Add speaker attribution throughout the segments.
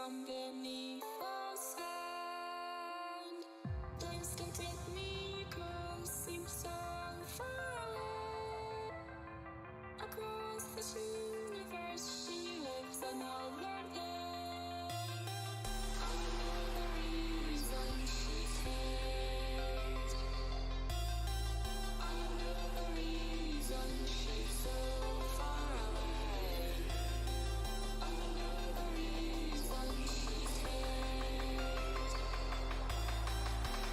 Speaker 1: from beneath the sand. Please don't take me, 'cause seems so far away. Across this universe, she lives another day. I know the reason she's hate. I know the reason she's so far away. I know the reason she's hate.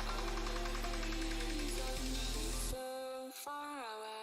Speaker 1: I know the reason she's so far away.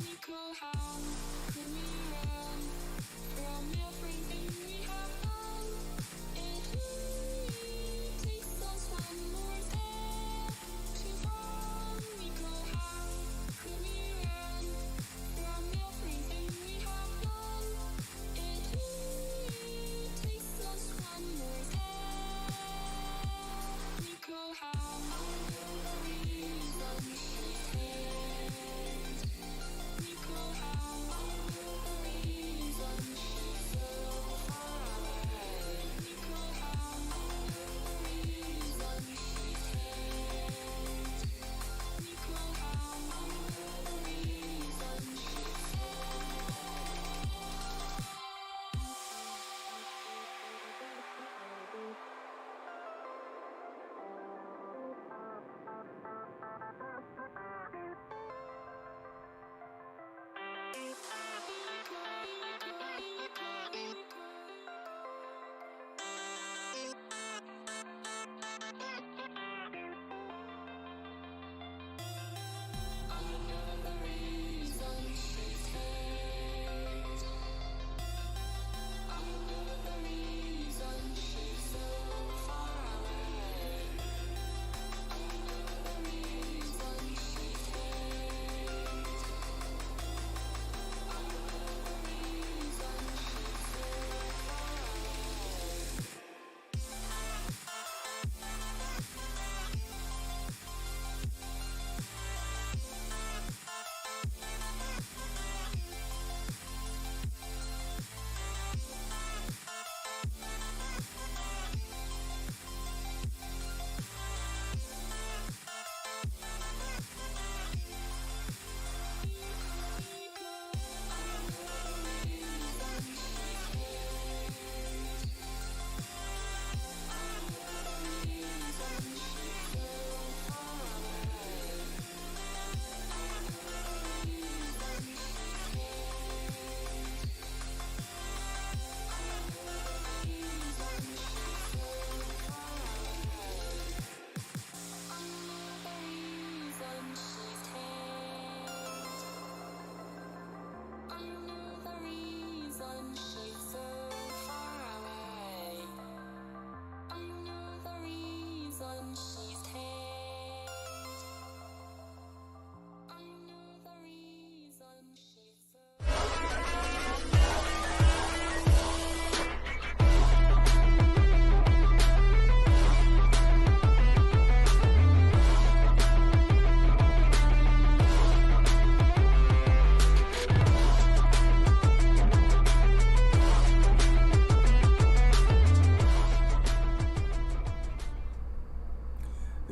Speaker 1: Nico, how could we run from everything we have done? It only takes us one more day to fall. Nico, how could we run from everything we have done? It only takes us one more day. Nico, how I know the reason she's hate. Nico, how I know the reason she's so far away. Nico, how I know the reason she's hate. Nico, how I know the reason she's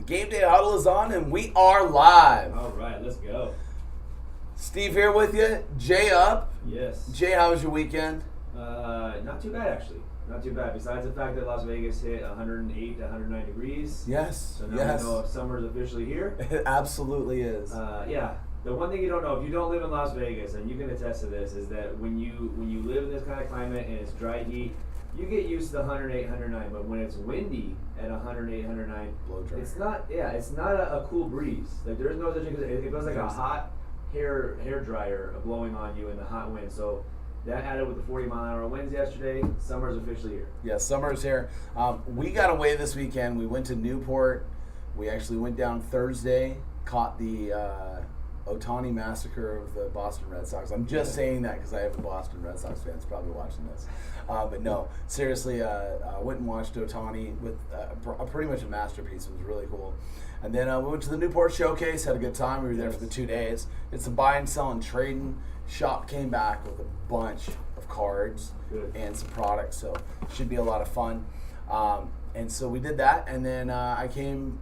Speaker 2: GameDay Huddle is on, and we are live.
Speaker 3: All right, let's go.
Speaker 2: Steve here with you. Jay up.
Speaker 3: Yes.
Speaker 2: Jay, how was your weekend?
Speaker 3: Not too bad, actually. Not too bad. Besides the fact that Las Vegas hit 108 to 109 degrees.
Speaker 2: Yes.
Speaker 3: So now
Speaker 2: yes.
Speaker 3: we know summer's officially here.
Speaker 2: It absolutely is.
Speaker 3: Yeah. The one thing you don't know, if you don't live in Las Vegas, and you can attest to this, is that when you live in this kind of climate and it's dry heat, you get used to the 108, 109. But when it's windy at 108, 109,
Speaker 2: Blow dry.
Speaker 3: it's not a cool breeze. Like there's no such thing. It feels like a hot hair dryer blowing on you in the hot wind. So that added with the 40-mile-an-hour winds yesterday. Summer's officially here.
Speaker 2: Yeah, summer's here. We got away this weekend. We went to Newport. We actually went down Thursday, caught the Ohtani massacre of the Boston Red Sox. I'm just saying that because I have a Boston Red Sox fan that's probably watching this. But no, seriously, went and watched Ohtani with pretty much a masterpiece. It was really cool. And then we went to the Newport Showcase, had a good time. We were there for the 2 days. Did some buying, selling, trading. Shop came back with a bunch of cards and some products, so should be a lot of fun. And so we did that, and then I came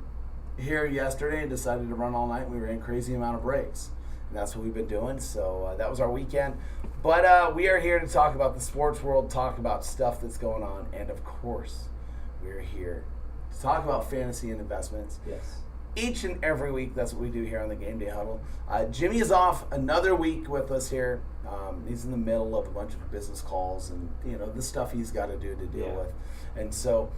Speaker 2: here yesterday and decided to run all night. We ran a crazy amount of breaks, and that's what we've been doing. So that was our weekend. But we are here to talk about the sports world, talk about stuff that's going on, and of course, we're here to talk about fantasy and investments.
Speaker 3: Yes.
Speaker 2: Each and every week, that's what we do here on the GameDay Huddle. Jimmy is off another week with us here. He's in the middle of a bunch of business calls and, the stuff he's got to do to deal with. And so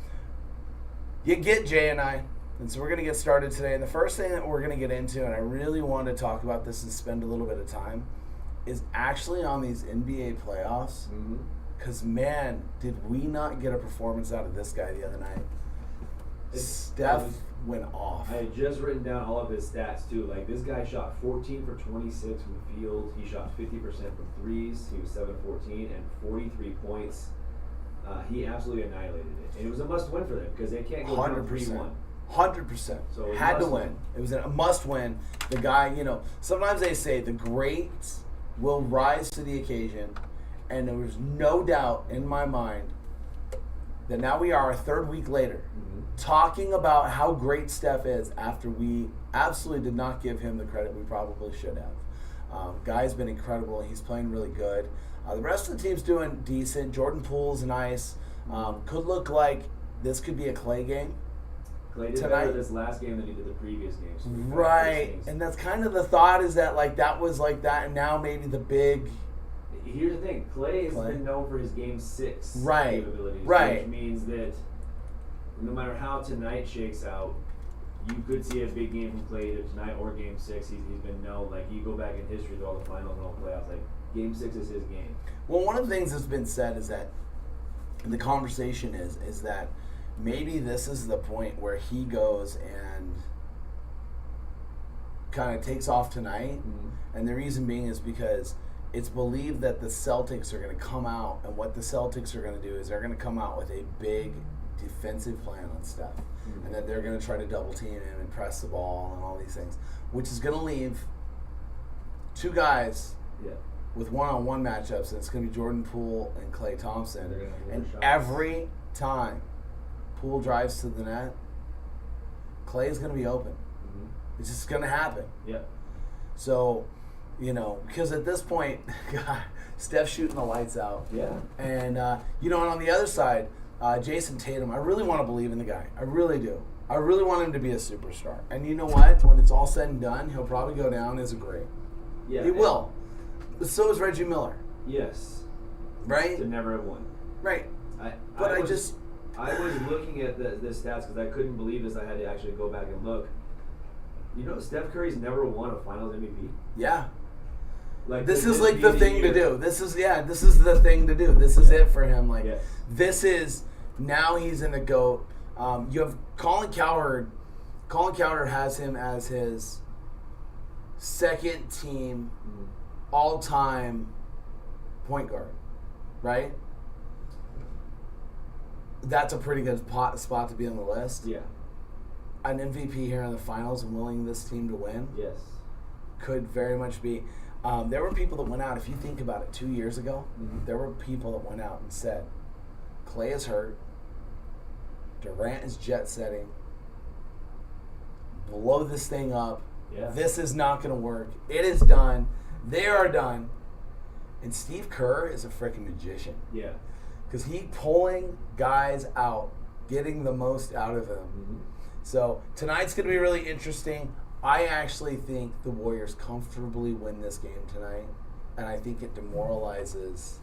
Speaker 2: you get Jay and I. And so we're going to get started today. And the first thing that we're going to get into, and I really want to talk about this and spend a little bit of time, is actually on these NBA playoffs. Because, man, did we not get a performance out of this guy the other night. Steph went off.
Speaker 3: I had just written down all of his stats too. Like this guy shot 14 for 26 from the field. He shot 50% from threes. He was 7-14 and 43 points. He absolutely annihilated it, and it was a must-win for them because they can't go down 3-1.
Speaker 2: 100%.
Speaker 3: So
Speaker 2: had to win. It was a must-win. The guy, sometimes they say the greats will rise to the occasion, and there was no doubt in my mind that now we are a third week later talking about how great Steph is after we absolutely did not give him the credit we probably should have. Guy's been incredible. He's playing really good. The rest of the team's doing decent. Jordan Poole's nice. Could look like this could be a Clay game.
Speaker 3: Clay did
Speaker 2: tonight.
Speaker 3: better this last game than he did the previous game. So
Speaker 2: Right. And that's kind of the thought, is that that was like that, and now maybe the big...
Speaker 3: Here's the thing. Clay has been known for his Game 6
Speaker 2: Right.
Speaker 3: capabilities.
Speaker 2: Right.
Speaker 3: Which means that no matter how tonight shakes out, you could see a big game from Clay either tonight or Game 6. He's been known. Like, you go back in history to all the finals and all the playoffs, like, Game 6 is his game.
Speaker 2: Well, one of the things that's been said is that the conversation is that maybe this is the point where he goes and kind of takes off tonight. And the reason being is because it's believed that the Celtics are going to come out, and what the Celtics are going to do is they're going to come out with a big defensive plan on Steph. And that they're going to try to double team him and press the ball and all these things, which is going to leave two guys with one-on-one matchups, and it's going to be Jordan Poole and Klay Thompson. And every time Poole drives to the net, Klay is going to be open. It's just going to happen. So, because at this point, God, Steph's shooting the lights out. And, and on the other side, Jason Tatum, I really want to believe in the guy. I really do. I really want him to be a superstar. And you know what? When it's all said and done, he'll probably go down as a great. He will. But so is Reggie Miller.
Speaker 3: Yes.
Speaker 2: Right?
Speaker 3: To never have won.
Speaker 2: Right.
Speaker 3: I was looking at the stats because I couldn't believe this. I had to actually go back and look. Steph Curry's never won a Finals MVP.
Speaker 2: Yeah.
Speaker 3: Like
Speaker 2: this is like the thing to do. This is the thing to do. This is it for him. This is, now he's in the GOAT. You have Colin Cowherd. Colin Cowherd has him as his second team all-time point guard, right? That's a pretty good spot to be on the list.
Speaker 3: Yeah.
Speaker 2: An MVP here in the finals and willing this team to win.
Speaker 3: Yes.
Speaker 2: Could very much be. There were people that went out, if you think about it, 2 years ago, there were people that went out and said, Clay is hurt, Durant is jet setting, blow this thing up, this is not going to work, it is done, they are done. And Steve Kerr is a freaking magician.
Speaker 3: Yeah.
Speaker 2: Because he's pulling guys out, getting the most out of them. So tonight's going to be really interesting. I actually think the Warriors comfortably win this game tonight, and I think it demoralizes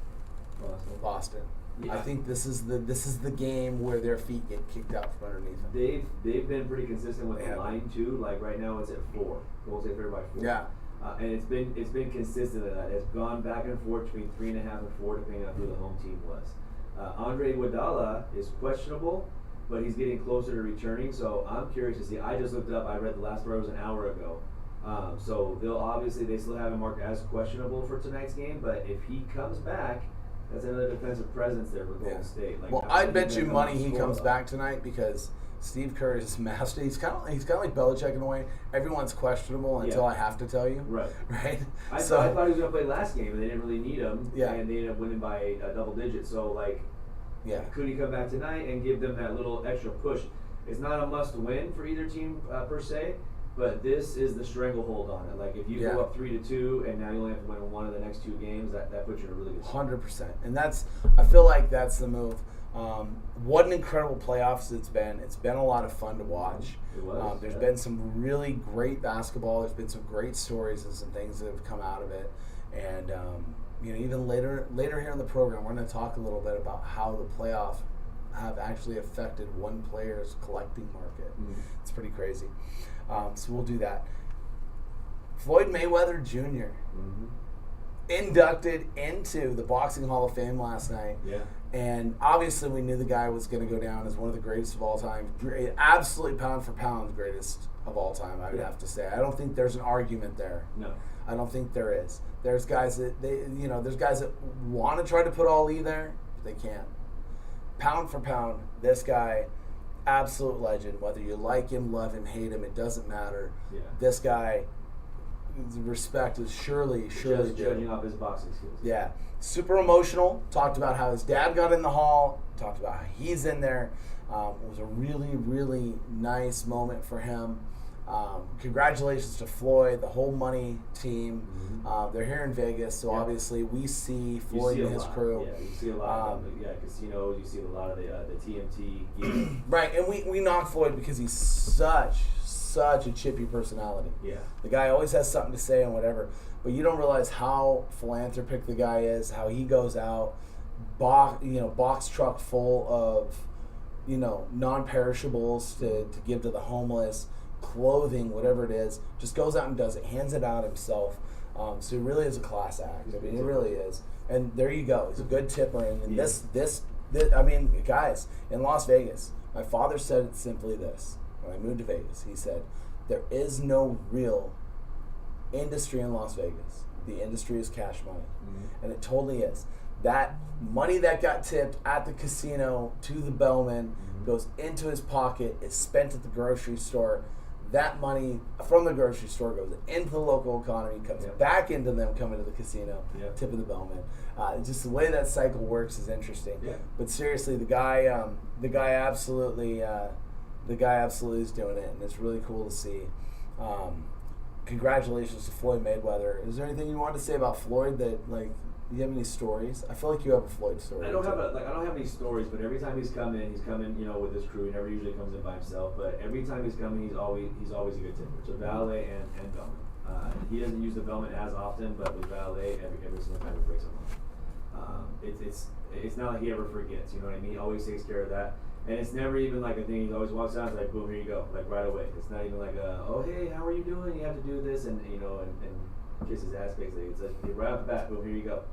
Speaker 2: Boston.
Speaker 3: Yeah.
Speaker 2: I think this is the game where their feet get kicked out from underneath them.
Speaker 3: They've been pretty consistent with the line too. Like right now it's at 4. Golden State favored by 4.
Speaker 2: Yeah.
Speaker 3: And it's been consistent at that. It's gone back and forth between 3.5 and 4 depending on who the home team was. Andre Iguodala is questionable, but he's getting closer to returning. So I'm curious to see. I just looked it up. I read the last word was an hour ago. So they still have him marked as questionable for tonight's game. But if he comes back, that's another defensive presence there for Golden State. Like,
Speaker 2: well, I'd bet you money he comes back tonight because Steve Kerr is master. He's kind of like Belichick in a way. Everyone's questionable until I have to tell you.
Speaker 3: Right.
Speaker 2: Right.
Speaker 3: I thought he was going to play last game, and they didn't really need him.
Speaker 2: Yeah.
Speaker 3: And they ended up winning by a double digit. So could he come back tonight and give them that little extra push? It's not a must win for either team per se. But this is the stranglehold on it. Like if you go up 3-2 and now you only have to win one of the next 2 games, that puts you in a really good spot.
Speaker 2: 100%. And I feel like that's the move. What an incredible playoffs it's been. It's been a lot of fun to watch.
Speaker 3: It was.
Speaker 2: There's been some really great basketball. There's been some great stories and some things that have come out of it. And even later here in the program, we're going to talk a little bit about how the playoff have actually affected one player's collecting market. It's pretty crazy. So we'll do that. Floyd Mayweather Jr. Inducted into the Boxing Hall of Fame last night.
Speaker 3: Yeah.
Speaker 2: And obviously we knew the guy was going to go down as one of the greatest of all time. Absolutely pound for pound greatest of all time, I would have to say. I don't think there's an argument there.
Speaker 3: No.
Speaker 2: I don't think there is. There's guys that there's guys that want to try to put Ali there, but they can't. Pound for pound, this guy, absolute legend. Whether you like him, love him, hate him, it doesn't matter.
Speaker 3: Yeah.
Speaker 2: This guy, respect is surely
Speaker 3: Just
Speaker 2: due.
Speaker 3: judging off his boxing skills.
Speaker 2: Yeah. Super emotional. Talked about how his dad got in the hall. Talked about how he's in there. It was a really, really nice moment for him. Congratulations to Floyd, the whole money team. They're here in Vegas, so obviously we see Floyd and his crew.
Speaker 3: Yeah, you see a lot of casinos. You see a lot of the TMT.
Speaker 2: Right, and we knock Floyd because he's such a chippy personality.
Speaker 3: Yeah.
Speaker 2: The guy always has something to say and whatever, but you don't realize how philanthropic the guy is, how he goes out, box truck full of, non-perishables to give to the homeless, clothing, whatever it is, just goes out and does it, hands it out himself. So he really is a class act. I mean, he really is. And there you go. He's a good tipper. And this, guys, in Las Vegas, my father said it simply this. When I moved to Vegas, he said, there is no real industry in Las Vegas. The industry is cash money. And it totally is. That money that got tipped at the casino to the bellman goes into his pocket, is spent at the grocery store. That money from the grocery store goes into the local economy, comes back into them coming to the casino, tip of the bellman. Just the way that cycle works is interesting.
Speaker 3: Yeah.
Speaker 2: But seriously, the guy absolutely is doing it, and it's really cool to see. Congratulations to Floyd Mayweather. Is there anything you want to say about Floyd that do you have any stories? I feel like you have a Floyd story.
Speaker 3: I don't have any stories, but every time he's come in, with his crew. He never usually comes in by himself, but every time he's coming, he's always a good tipper. So valet and bellman. He doesn't use the bellman as often, but with valet, every single time he breaks him off. It's not like he ever forgets. You know what I mean? He always takes care of that. And it's never even like a thing. He always walks out and it's like, boom, here you go, like right away. It's not even like oh hey, how are you doing? You have to do this, and and kiss his ass basically. It's like right off the bat, boom, here you go.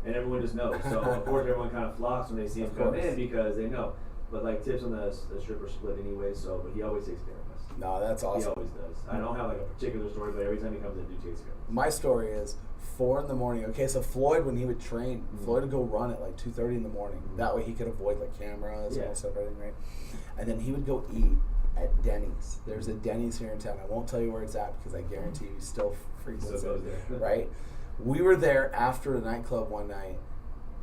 Speaker 3: And everyone just knows. So of course everyone kind of flocks when they see him come in because they know. But tips on the stripper split anyway. So, but he always takes care of us.
Speaker 2: No, that's awesome.
Speaker 3: He always does. I don't have a particular story, but every time he comes in, he takes care of us.
Speaker 2: My story is 4 a.m. Okay, so Floyd, when he would train, Floyd would go run at 2:30 in the morning. That way he could avoid cameras and stuff, everything, right? And then he would go eat at Denny's. There's a Denny's here in town. I won't tell you where it's at because I guarantee you still frequents it,
Speaker 3: there.
Speaker 2: right? We were there after a nightclub one night,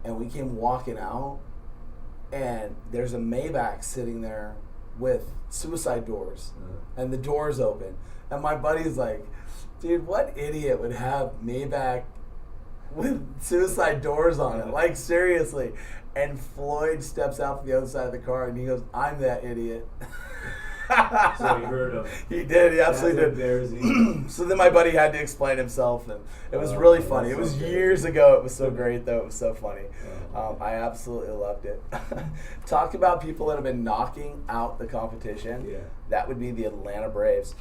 Speaker 2: and we came walking out, and there's a Maybach sitting there with suicide doors, and the doors open. And my buddy's like, dude, what idiot would have Maybach with suicide doors on it? Seriously. And Floyd steps out from the other side of the car, and he goes, I'm that idiot.
Speaker 3: So he heard him.
Speaker 2: He did. He absolutely
Speaker 3: That's
Speaker 2: did.
Speaker 3: embarrassing.
Speaker 2: So then my buddy had to explain himself, and it was
Speaker 3: Oh,
Speaker 2: really
Speaker 3: that's
Speaker 2: funny. It
Speaker 3: so
Speaker 2: was
Speaker 3: good.
Speaker 2: years ago. It was so great, though. It was so funny.
Speaker 3: Oh.
Speaker 2: I absolutely loved it. Talk about people that have been knocking out the competition.
Speaker 3: Yeah.
Speaker 2: That would be the Atlanta Braves.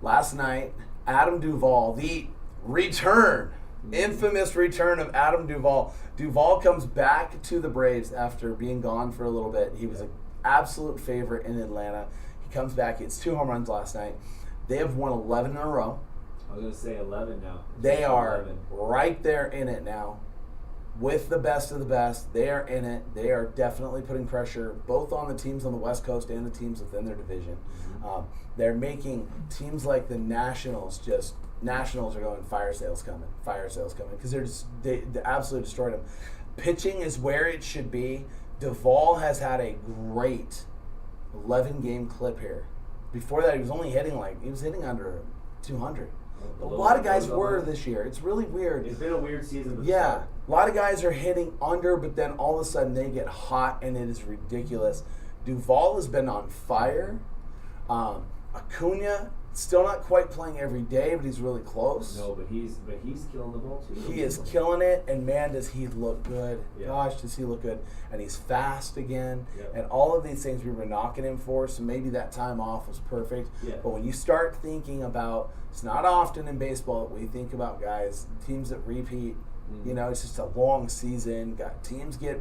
Speaker 2: Last night, Adam Duvall, the return, infamous return of Adam Duvall. Duvall comes back to the Braves after being gone for a little bit. He was an absolute favorite in Atlanta. He comes back. He hits 2 home runs last night. They have won 11 in a row.
Speaker 3: I was going to say 11 now.
Speaker 2: They are
Speaker 3: 11.
Speaker 2: right there in it now. With the best of the best, they are in it. They are definitely putting pressure both on the teams on the West Coast and the teams within their division. They're making teams like the Nationals Nationals are going fire sales coming, because they absolutely destroyed them. Pitching is where it should be. Duvall has had a great 11-game clip here. Before that, he was hitting under 200. A lot of guys were this year. It's really weird.
Speaker 3: It's been a weird season.
Speaker 2: Yeah, a lot of guys are hitting under, but then all of a sudden they get hot, and it is ridiculous. Duvall has been on fire. Acuna, still not quite playing every day, but he's really close.
Speaker 3: No, but he's killing the ball too.
Speaker 2: He is killing it, and man, does he look good.
Speaker 3: Yeah.
Speaker 2: Gosh, does he look good. And he's fast again.
Speaker 3: Yep.
Speaker 2: And all of these things we were knocking him for, so maybe that time off was perfect.
Speaker 3: Yeah.
Speaker 2: But when you start thinking about, it's not often in baseball that we think about guys, teams that repeat, it's just a long season. Teams get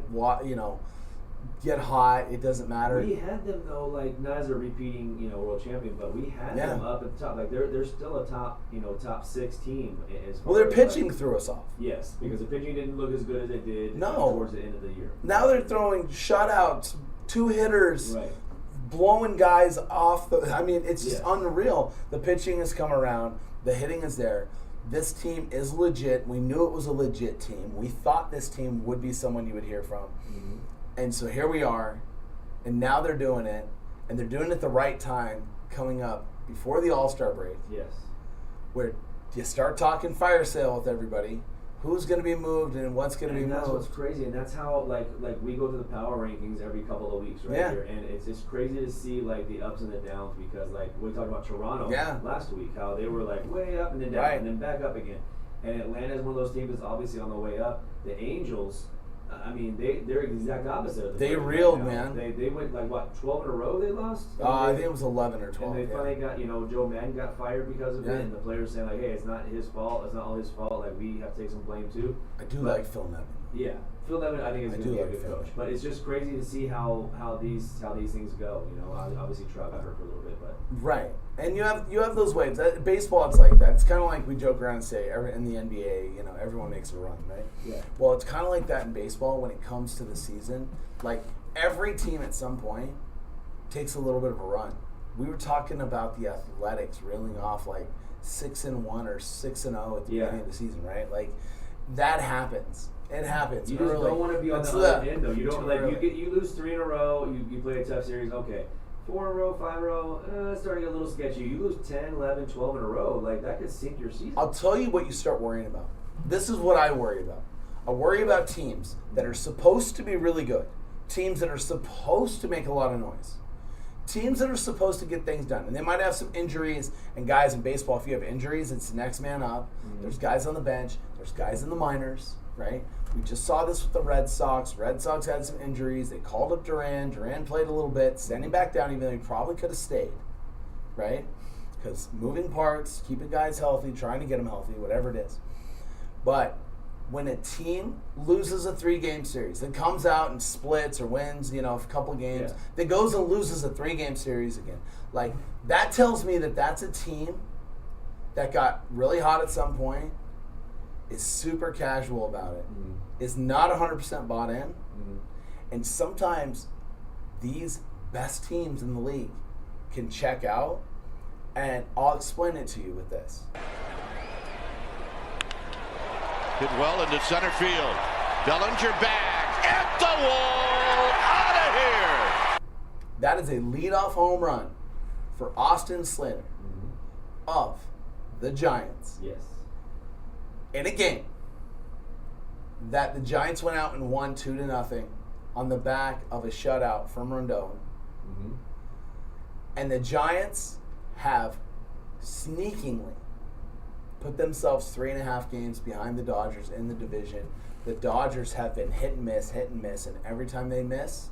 Speaker 2: hot. It doesn't matter.
Speaker 3: We had them though, like not as a repeating, world champion, but we had them up at the top. Like they're still a top, top 6 team.
Speaker 2: Well, they're pitching through us off.
Speaker 3: Yes, because the pitching didn't look as good as it did towards the end of the year.
Speaker 2: Now they're throwing shutouts, 2 hitters,
Speaker 3: Right.
Speaker 2: blowing guys off. It's just unreal. The pitching has come around. The hitting is there. This team is legit. We knew it was a legit team. We thought this team would be someone you would hear from.
Speaker 3: Mm-hmm.
Speaker 2: And so here we are, and now they're doing it, and they're doing it at the right time, coming up before the All-Star break,
Speaker 3: Yes.
Speaker 2: where you start talking fire sale with everybody, who's going to be moved and what's going to be moved.
Speaker 3: That's what's crazy, and that's how like we go to the power rankings every couple of weeks, right here, and it's crazy to see like the ups and the downs, because like we talked about Toronto last week, how they were like way up and then down and then back up again, and Atlanta is one of those teams that's obviously on the way up. The Angels, they're the exact opposite of the
Speaker 2: They
Speaker 3: Braves
Speaker 2: reeled,
Speaker 3: right now.
Speaker 2: man.
Speaker 3: They went like what, 12 in a row they lost?
Speaker 2: I think it was 11 or 12.
Speaker 3: And they finally got, Joe Madden got fired because of it, and the players saying like, hey, it's not his fault, it's not all his fault, like we have to take some blame too.
Speaker 2: I do like Phil Nevin.
Speaker 3: Yeah, Phil Nevin, I think is going to be a good
Speaker 2: Phil.
Speaker 3: coach, but it's just crazy to see how these things go. Obviously Trout got hurt for a little bit, but
Speaker 2: right, and you have those waves. Baseball, it's like that. It's kind of like we joke around and say in the NBA, everyone makes a run, right?
Speaker 3: Yeah.
Speaker 2: Well, it's kind of like that in baseball when it comes to the season. Like every team at some point takes a little bit of a run. We were talking about the Athletics reeling off like 6-1 or 6-0 at the beginning of the season, right? Like that happens. It happens.
Speaker 3: You just
Speaker 2: early.
Speaker 3: don't want to be on the other end, though. You don't you lose 3 in a row. You play a tough series. Okay, 4 in a row, 5 in a row. It's starting to get a little sketchy. You lose 10, 11, 12 in a row. Like that could sink your season.
Speaker 2: I'll tell you what you start worrying about. This is what I worry about. I worry about teams that are supposed to be really good, teams that are supposed to make a lot of noise, teams that are supposed to get things done. And they might have some injuries. And guys, in baseball, if you have injuries, it's the next man up. Mm-hmm. There's guys on the bench. There's guys in the minors, right? We just saw this with the Red Sox. Red Sox had some injuries. They called up Duran. Duran played a little bit, standing back down, even though he probably could have stayed, right? Because moving parts, keeping guys healthy, trying to get them healthy, whatever it is. But when a team loses a 3-game series, then comes out and splits or wins, a couple games, then goes and loses a 3-game series again. Like, that tells me that that's a team that got really hot at some point, is super casual about it, is not 100% bought in, and sometimes these best teams in the league can check out, and I'll explain it to you with this.
Speaker 4: Hit well into center field. Bellinger back at the wall, out of here.
Speaker 2: That is a leadoff home run for Austin Slater of the Giants.
Speaker 3: Yes.
Speaker 2: In a game that the Giants went out and won 2-0 on the back of a shutout from Rondon. And the Giants have sneakingly put themselves 3.5 games behind the Dodgers in the division. The Dodgers have been hit and miss, and every time they miss,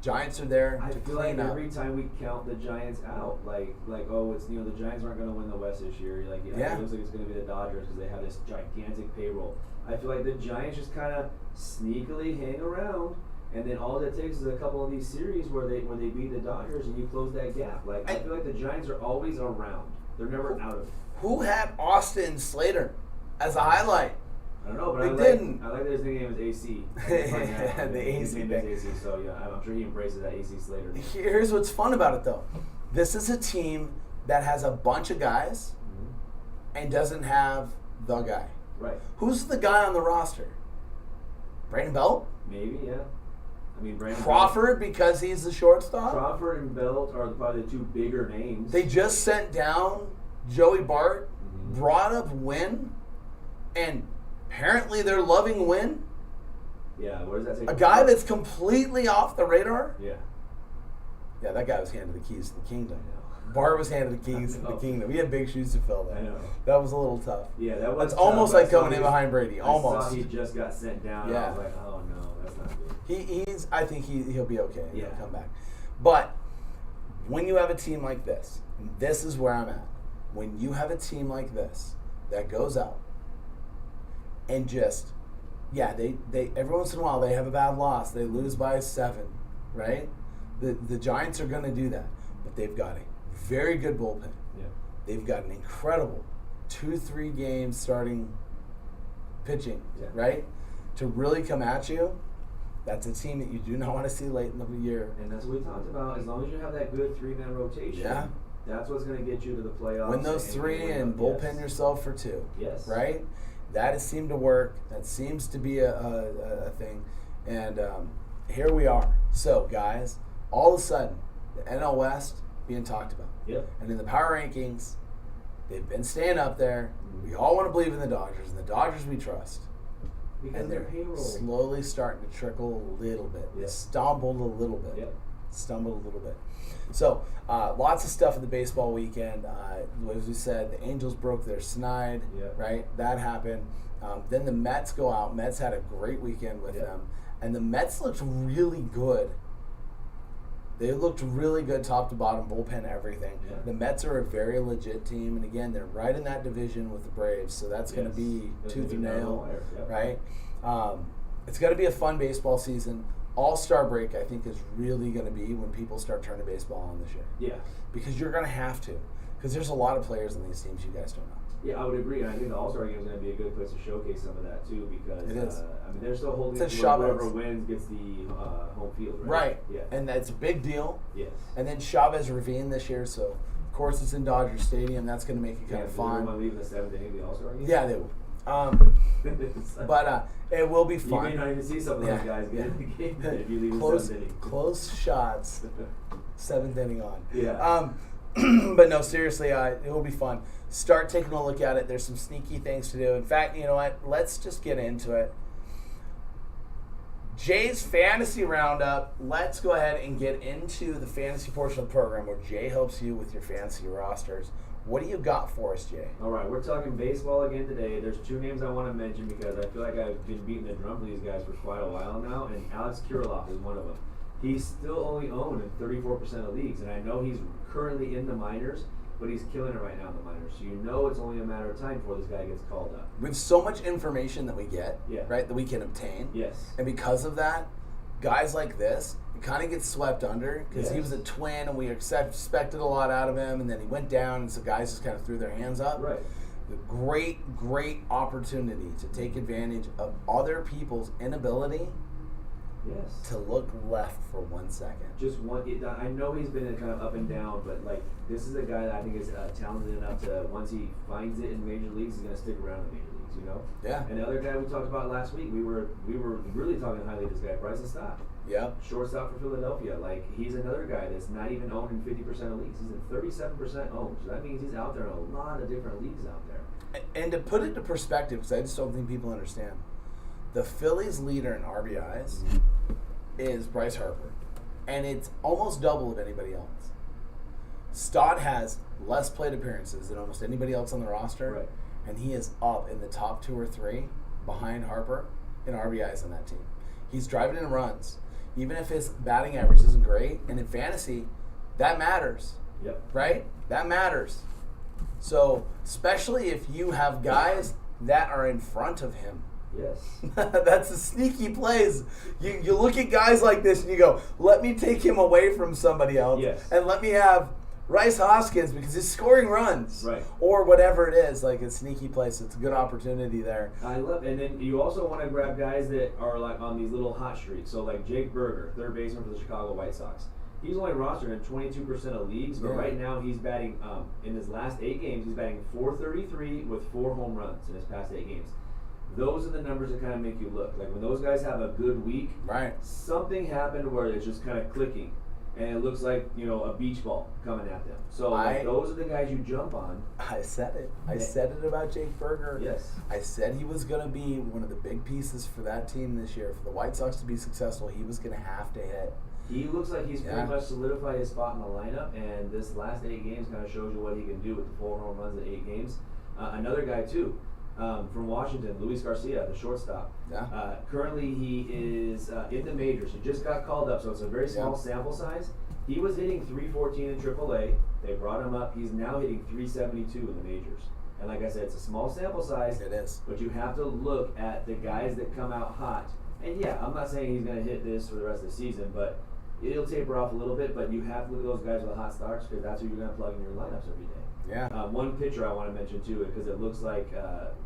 Speaker 2: Giants are there
Speaker 3: I
Speaker 2: to
Speaker 3: feel
Speaker 2: clean
Speaker 3: like
Speaker 2: up.
Speaker 3: every time we count the Giants out, like oh, it's the Giants aren't going to win the West this year. Like
Speaker 2: Yeah.
Speaker 3: it looks like it's going to be the Dodgers because they have this gigantic payroll. I feel like the Giants just kind of sneakily hang around, and then all it takes is a couple of these series where they beat the Dodgers and you close that gap. Like I feel like the Giants are always around. They're never out of it.
Speaker 2: Who had Austin Slater as a highlight?
Speaker 3: I don't know, but
Speaker 2: They didn't.
Speaker 3: I like that his nickname is AC.
Speaker 2: The
Speaker 3: His
Speaker 2: AC
Speaker 3: name
Speaker 2: thing.
Speaker 3: is AC, so yeah, I'm sure he embraces that AC Slater.
Speaker 2: Here's what's fun about it, though. This is a team that has a bunch of guys and doesn't have the guy.
Speaker 3: Right.
Speaker 2: Who's the guy on the roster? Brandon Belt?
Speaker 3: Maybe, yeah. I mean, Brandon
Speaker 2: Crawford, because he's the shortstop?
Speaker 3: Crawford and Belt are probably the two bigger names.
Speaker 2: They just sent down Joey Bart, brought up Wynn, and apparently they're loving Wynn.
Speaker 3: Yeah, what does that say?
Speaker 2: A guy that's completely off the radar.
Speaker 3: Yeah.
Speaker 2: Yeah, that guy was handed the keys to the kingdom.
Speaker 3: I know.
Speaker 2: Bart was handed the keys to
Speaker 3: I
Speaker 2: the
Speaker 3: know.
Speaker 2: kingdom. He had big shoes to fill there.
Speaker 3: I know.
Speaker 2: That was a little tough.
Speaker 3: Yeah, that was
Speaker 2: That's
Speaker 3: tough,
Speaker 2: almost
Speaker 3: but I
Speaker 2: like
Speaker 3: saw
Speaker 2: coming in
Speaker 3: he-
Speaker 2: behind Brady. Almost.
Speaker 3: I saw he just got sent down. And
Speaker 2: Yeah.
Speaker 3: I was like, oh no, that's not good.
Speaker 2: I think he'll be okay.
Speaker 3: Yeah.
Speaker 2: He'll come back. But when you have a team like this, and this is where I'm at. When you have a team like this that goes out and just, they every once in a while they have a bad loss. They lose by 7, right? The Giants are going to do that, but they've got a very good bullpen.
Speaker 3: Yeah.
Speaker 2: They've got an incredible 2-3 games starting pitching, right? To really come at you. That's a team that you do not want to see late in the year.
Speaker 3: And that's what we talked about. As long as you have that good 3-man rotation,
Speaker 2: Yeah.
Speaker 3: that's what's going to get you to the playoffs.
Speaker 2: Win those 3 and bullpen yourself for 2.
Speaker 3: Yes.
Speaker 2: Right? That has seemed to work. That seems to be a thing. And here we are. So, guys, all of a sudden, the NL West being talked about.
Speaker 3: Yep.
Speaker 2: And in the power rankings, they've been staying up there. We all want to believe in the Dodgers, and the Dodgers we trust.
Speaker 3: Because
Speaker 2: And
Speaker 3: their
Speaker 2: they're
Speaker 3: payroll.
Speaker 2: slowly starting to trickle a little bit. They
Speaker 3: Yep.
Speaker 2: stumbled a little bit.
Speaker 3: Yep.
Speaker 2: Stumbled a little bit. So, lots of stuff at the baseball weekend. As we said, the Angels broke their snide,
Speaker 3: Yep.
Speaker 2: right? That happened. Then the Mets go out. Mets had a great weekend with
Speaker 3: Yep.
Speaker 2: them. And the Mets looked really good. They looked really good top to bottom, bullpen, everything.
Speaker 3: Yeah.
Speaker 2: The Mets are a very legit team. And again, they're right in that division with the Braves. So that's going to be
Speaker 3: That's
Speaker 2: tooth
Speaker 3: gonna
Speaker 2: and
Speaker 3: be down the
Speaker 2: nail,
Speaker 3: wire, yep.
Speaker 2: right? It's going to be a fun baseball season. All-Star break, I think, is really going to be when people start turning baseball on this year.
Speaker 3: Yeah.
Speaker 2: Because you're going to have to. Because there's a lot of players on these teams you guys don't know.
Speaker 3: Yeah, I would agree. And I think the All-Star Game is going to be a good place to showcase some of that, too, because
Speaker 2: It is.
Speaker 3: I mean, they're still holding
Speaker 2: It's
Speaker 3: it
Speaker 2: a
Speaker 3: to where
Speaker 2: Chavez.
Speaker 3: whoever wins gets the home field, right?
Speaker 2: Right.
Speaker 3: Yeah.
Speaker 2: And that's a big deal.
Speaker 3: Yes.
Speaker 2: And then Chavez Ravine this year, so of course it's in Dodger Stadium. That's going to make it kind of
Speaker 3: Does everyone
Speaker 2: fun.
Speaker 3: leave in the 7th inning of the All-Star Game?
Speaker 2: Yeah, they will.
Speaker 3: It's like-
Speaker 2: But it will be
Speaker 3: you
Speaker 2: fun.
Speaker 3: may not even see some of those
Speaker 2: Yeah.
Speaker 3: guys get in the game if you leave in the
Speaker 2: close,
Speaker 3: 7th inning.
Speaker 2: close shots. 7th inning on.
Speaker 3: Yeah.
Speaker 2: But no, seriously, it will be fun. Start taking a look at it. There's some sneaky things to do. In fact, you know what? Let's just get into it. Jay's Fantasy Roundup. Let's go ahead and get into the fantasy portion of the program where Jay helps you with your fantasy rosters. What do you got for us, Jay?
Speaker 3: All right, we're talking baseball again today. There's 2 names I want to mention because I feel like I've been beating the drum for these guys for quite a while now, and Alex Kirilloff is one of them. He's still only owned in 34% of leagues, and I know he's currently in the minors, but he's killing it right now in the minors. So you know it's only a matter of time before this guy gets called up.
Speaker 2: We have so much information that we get,
Speaker 3: Yeah.
Speaker 2: right, that we can obtain.
Speaker 3: Yes.
Speaker 2: And because of that, guys like this, it kind of gets swept under because he
Speaker 3: Yes.
Speaker 2: was a twin and we expected a lot out of him, and then he went down, and so guys just kind of threw their hands up.
Speaker 3: Right.
Speaker 2: The great opportunity to take advantage of other people's inability
Speaker 3: Yes.
Speaker 2: to look left for 1 second.
Speaker 3: Just one. I know he's been kind of up and down, but like this is a guy that I think is talented enough to once he finds it in major leagues, he's going to stick around in major leagues. You know.
Speaker 2: Yeah.
Speaker 3: And the other guy we talked about last week, we were really talking highly of this guy, Bryson Stott.
Speaker 2: Yep.
Speaker 3: Shortstop for Philadelphia. Like, he's another guy that's not even owned in 50% of leagues. He's in 37% owned. So that means he's out there in a lot of different leagues out there.
Speaker 2: And to put it to perspective, because I just don't think people understand, the Phillies' leader in RBIs is Bryce Harper, and it's almost double of anybody else. Stott has less plate appearances than almost anybody else on the roster,
Speaker 3: Right.
Speaker 2: and he is up in the top 2 or 3 behind Harper in RBIs on that team. He's driving in runs. Even if his batting average isn't great, and in fantasy, that matters,
Speaker 3: Yep.
Speaker 2: right? That matters. So, especially if you have guys that are in front of him.
Speaker 3: Yes.
Speaker 2: That's the sneaky plays. You look at guys like this and you go, let me take him away from somebody else.
Speaker 3: Yes.
Speaker 2: And let me have Rice Hoskins because he's scoring runs.
Speaker 3: Right.
Speaker 2: Or whatever it is, like a sneaky play. So it's a good opportunity there.
Speaker 3: I love, and then you also want to grab guys that are like on these little hot streaks. So like Jake Berger, third baseman for the Chicago White Sox. He's only rostered in 22% of leagues, but
Speaker 2: Yeah.
Speaker 3: right now he's batting, in his last 8 games, he's batting .433 with 4 home runs in his past 8 games. Those are the numbers that kind of make you look. Like when those guys have a good week,
Speaker 2: Right.
Speaker 3: something happened where it's just kind of clicking, and it looks like, a beach ball coming at them. So those are the guys you jump on.
Speaker 2: I said it. I said it about Jake Berger.
Speaker 3: Yes.
Speaker 2: I said he was going to be one of the big pieces for that team this year. For the White Sox to be successful, he was going to have to hit.
Speaker 3: He looks like he's
Speaker 2: Yeah.
Speaker 3: pretty much solidified his spot in the lineup, and this last 8 games kind of shows you what he can do with the 4 home runs in 8 games. Another guy, too, from Washington, Luis Garcia, the shortstop.
Speaker 2: Yeah.
Speaker 3: Currently, he is in the majors. He just got called up, so it's a very small sample size. He was hitting .314 in AAA. They brought him up. He's now hitting .372 in the majors. And like I said, it's a small sample size.
Speaker 2: It is.
Speaker 3: But you have to look at the guys that come out hot. And yeah, I'm not saying he's going to hit this for the rest of the season, but it'll taper off a little bit. But you have to look at those guys with hot starts because that's who you're going to plug in your lineups every day.
Speaker 2: Yeah.
Speaker 3: One pitcher I want to mention too, because it looks like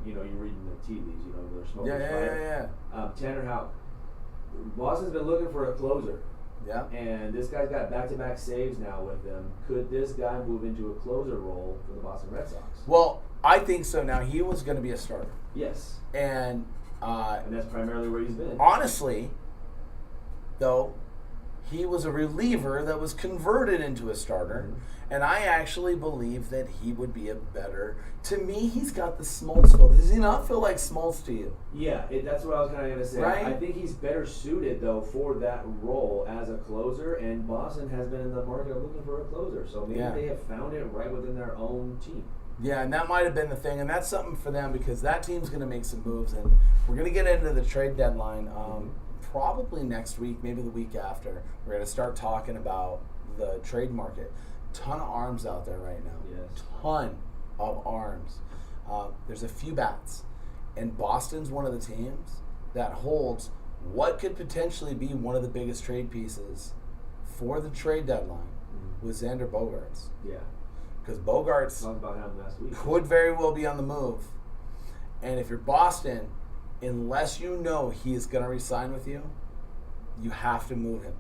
Speaker 3: you're reading the tea leaves. They're smoking fire.
Speaker 2: Yeah.
Speaker 3: Tanner Houck. Boston's been looking for a closer,
Speaker 2: Yeah.
Speaker 3: and this guy's got back-to-back saves now with them. Could this guy move into a closer role for the Boston Red Sox?
Speaker 2: Well, I think so. Now, he was going to be a starter.
Speaker 3: Yes,
Speaker 2: And
Speaker 3: that's primarily where he's been.
Speaker 2: honestly, though, he was a reliever that was converted into a starter.
Speaker 3: Mhm.
Speaker 2: And I actually believe that he would be a better. To me, he's got the Smoltz feel. Does he not feel like Smoltz to you?
Speaker 3: Yeah, that's what I was kind of going to say.
Speaker 2: Right?
Speaker 3: I think he's better suited, though, for that role as a closer, and Boston has been in the market looking for a closer. So maybe they have found it right within their own team.
Speaker 2: Yeah, and that might have been the thing, and that's something for them because that team's going to make some moves, and we're going to get into the trade deadline probably next week, maybe the week after. We're going to start talking about the trade market. Ton of arms out there right now.
Speaker 3: Yes.
Speaker 2: Ton of arms. There's a few bats, and Boston's one of the teams that holds what could potentially be one of the biggest trade pieces for the trade deadline with Xander Bogaerts.
Speaker 3: Yeah.
Speaker 2: Because Bogaerts
Speaker 3: Talked about him last week.
Speaker 2: could very well be on the move. And if you're Boston, unless you know he is going to re-sign with you, you have to move him.